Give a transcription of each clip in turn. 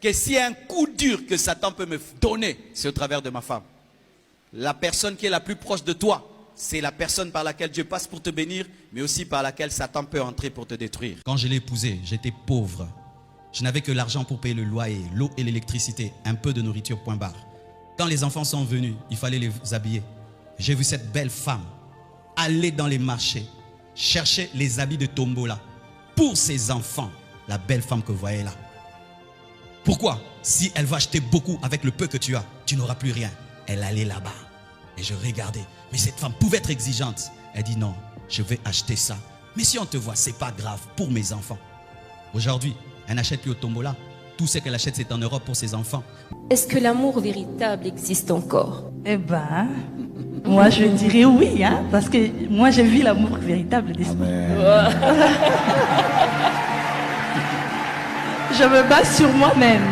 que s'il y a un coup dur que Satan peut me donner, c'est au travers de ma femme. La personne qui est la plus proche de toi, c'est la personne par laquelle Dieu passe pour te bénir, mais aussi par laquelle Satan peut entrer pour te détruire. Quand je l'ai épousée, j'étais pauvre. Je n'avais que l'argent pour payer le loyer, l'eau et l'électricité, un peu de nourriture, point barre. Quand les enfants sont venus, il fallait les habiller. J'ai vu cette belle femme aller dans les marchés, chercher les habits de Tombola pour ses enfants. La belle femme que vous voyez là. Pourquoi? Si elle va acheter beaucoup avec le peu que tu as, tu n'auras plus rien. Elle allait là-bas et je regardais. Mais cette femme pouvait être exigeante. Elle dit non, je vais acheter ça. Mais si on te voit, c'est pas grave pour mes enfants. Aujourd'hui, elle n'achète plus au Tombola. Tout ce qu'elle achète, c'est en Europe pour ses enfants. Est-ce que l'amour véritable existe encore? Eh ben, moi je dirais oui, hein, parce que moi j'ai vu l'amour véritable d'esprit. Je me base sur moi-même.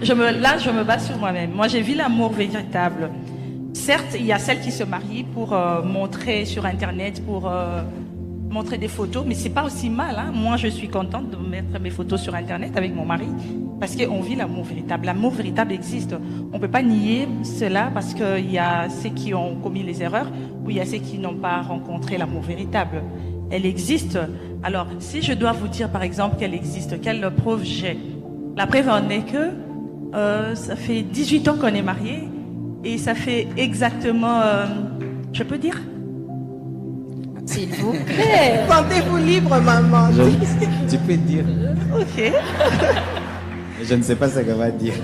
Là, je me base sur moi-même. Moi, j'ai vu l'amour véritable. Certes, il y a celles qui se marient pour montrer sur Internet, pour montrer des photos, mais c'est pas aussi mal. Hein. Moi, je suis contente de mettre mes photos sur Internet avec mon mari, parce qu'on vit l'amour véritable. L'amour véritable existe. On peut pas nier cela, parce qu'il y a ceux qui ont commis les erreurs, ou il y a ceux qui n'ont pas rencontré l'amour véritable. Elle existe. Alors, si je dois vous dire, par exemple, qu'elle existe, quelle preuve j'ai? La preuve en est que ça fait 18 ans qu'on est mariés et ça fait exactement, je peux dire? S'il vous plaît. Sentez-vous libre, maman. Tu peux dire. Ok. Je ne sais pas ce qu'elle va dire.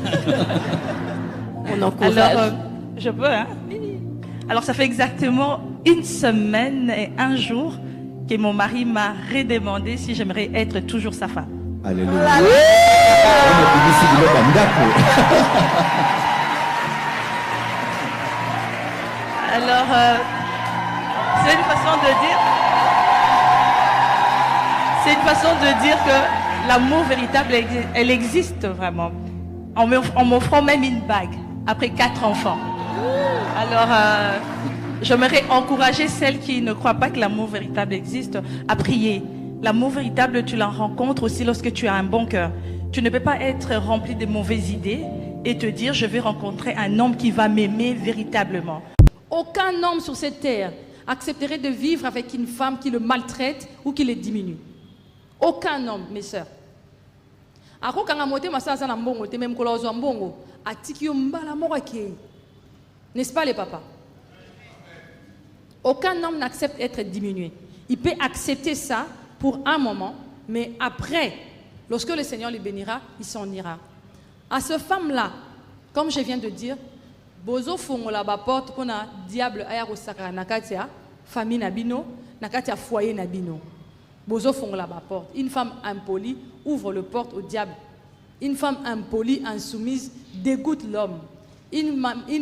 On encourage. Alors, je peux, hein? Alors, ça fait exactement 1 semaine et 1 jour que mon mari m'a redemandé si j'aimerais être toujours sa femme. Alléluia. Alors, c'est une façon de dire... C'est une façon de dire que l'amour véritable, elle existe vraiment. En m'offrant même une bague, après 4 enfants. Alors, j'aimerais encourager celles qui ne croient pas que l'amour véritable existe à prier. L'amour véritable, tu la rencontres aussi lorsque tu as un bon cœur. Tu ne peux pas être rempli de mauvaises idées et te dire, je vais rencontrer un homme qui va m'aimer véritablement. Aucun homme sur cette terre accepterait de vivre avec une femme qui le maltraite ou qui le diminue. Aucun homme, mes sœurs. N'est-ce pas les papas? Aucun homme n'accepte d'être diminué. Il peut accepter ça pour un moment, mais après, lorsque le Seigneur les bénira, il s'en ira. À cette femme-là, comme je viens de dire, bozo fongola ba porte pour na diable aya kosaka nakatia famille nabino nakatia foyer nabino. Bozo fongola ba porte. Une femme impolie ouvre le porte au diable. Une femme impolie, insoumise, dégoûte l'homme. Une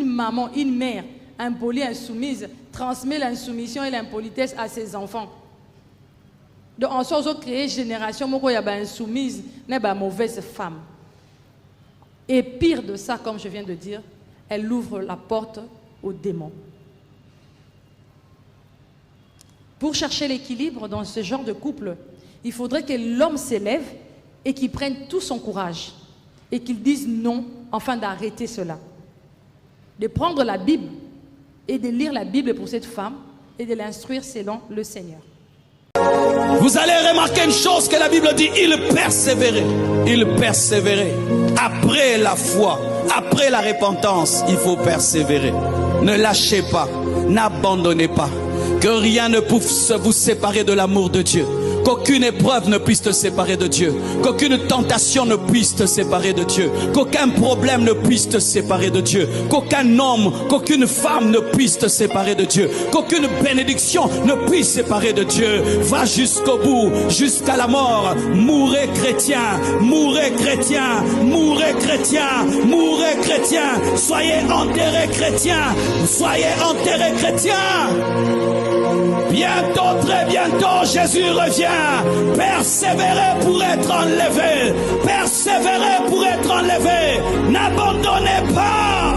maman, une mère impolie, insoumise, transmet l'insoumission et l'impolitesse à ses enfants. Donc, en sorte de créer une génération insoumise, n'est pas mauvaise femme. Et pire de ça, comme je viens de dire, elle ouvre la porte aux démons. Pour chercher l'équilibre dans ce genre de couple, il faudrait que l'homme s'élève et qu'il prenne tout son courage et qu'il dise non afin d'arrêter cela. De prendre la Bible et de lire la Bible pour cette femme et de l'instruire selon le Seigneur. Vous allez remarquer une chose que la Bible dit, il persévérait. Il persévérait. Après la foi, après la repentance, il faut persévérer. Ne lâchez pas, n'abandonnez pas. Que rien ne puisse vous séparer de l'amour de Dieu. Qu'aucune épreuve ne puisse te séparer de Dieu. Qu'aucune tentation ne puisse te séparer de Dieu. Qu'aucun problème ne puisse te séparer de Dieu. Qu'aucun homme, qu'aucune femme ne puisse te séparer de Dieu. Qu'aucune bénédiction ne puisse séparer de Dieu. Va jusqu'au bout, jusqu'à la mort. Mourez chrétien, mourez chrétien, mourez chrétien, mourez chrétien. Soyez enterrés chrétiens, soyez enterrés chrétiens. Bientôt, très bientôt, Jésus revient. Persévérez pour être enlevé. Persévérez pour être enlevé. N'abandonnez pas.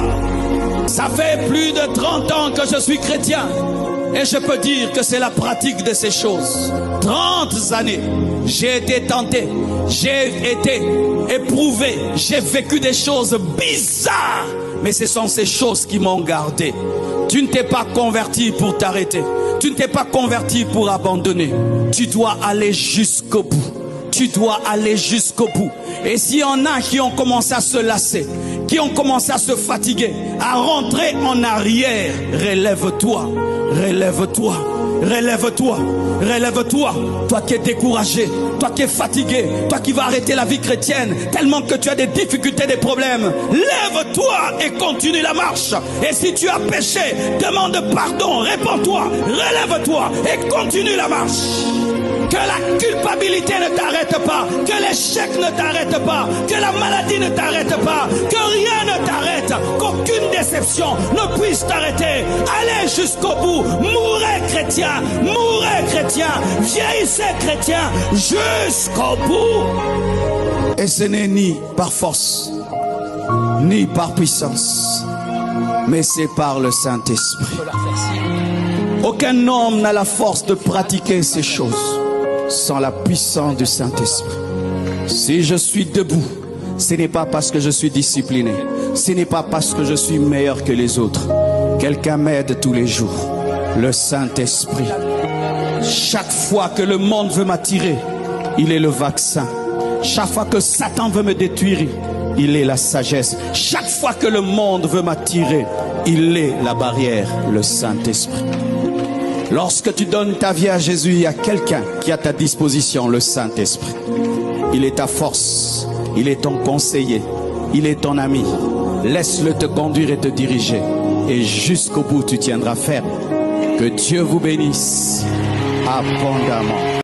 Ça fait plus de 30 ans que je suis chrétien. Et je peux dire que c'est la pratique de ces choses. 30 années, j'ai été tenté, j'ai été éprouvé, j'ai vécu des choses bizarres. Mais ce sont ces choses qui m'ont gardé. Tu ne t'es pas converti pour t'arrêter. Tu ne t'es pas converti pour abandonner. Tu dois aller jusqu'au bout. Tu dois aller jusqu'au bout. Et s'il y en a qui ont commencé à se lasser, qui ont commencé à se fatiguer, à rentrer en arrière, relève-toi, relève-toi, relève-toi, relève-toi. Toi qui es découragé, toi qui es fatigué, toi qui vas arrêter la vie chrétienne, tellement que tu as des difficultés, des problèmes. Lève-toi et continue la marche. Et si tu as péché, demande pardon, répands-toi, relève-toi et continue la marche. Que la culpabilité ne t'arrête pas, que l'échec ne t'arrête pas, que la maladie ne t'arrête pas, que rien ne t'arrête, qu'aucune déception ne puisse t'arrêter. Allez jusqu'au bout, mourrez chrétien, vieillissez chrétien, jusqu'au bout. Et ce n'est ni par force, ni par puissance, mais c'est par le Saint-Esprit. Aucun homme n'a la force de pratiquer ces choses sans la puissance du Saint-Esprit. Si je suis debout, ce n'est pas parce que je suis discipliné, ce n'est pas parce que je suis meilleur que les autres. Quelqu'un m'aide tous les jours, le Saint-Esprit. Chaque fois que le monde veut m'attirer, il est le vaccin. Chaque fois que Satan veut me détruire, il est la sagesse. Chaque fois que le monde veut m'attirer, il est la barrière, le Saint-Esprit. Lorsque tu donnes ta vie à Jésus, il y a quelqu'un qui est à ta disposition, le Saint-Esprit. Il est ta force, il est ton conseiller, il est ton ami. Laisse-le te conduire et te diriger. Et jusqu'au bout, tu tiendras ferme. Que Dieu vous bénisse abondamment.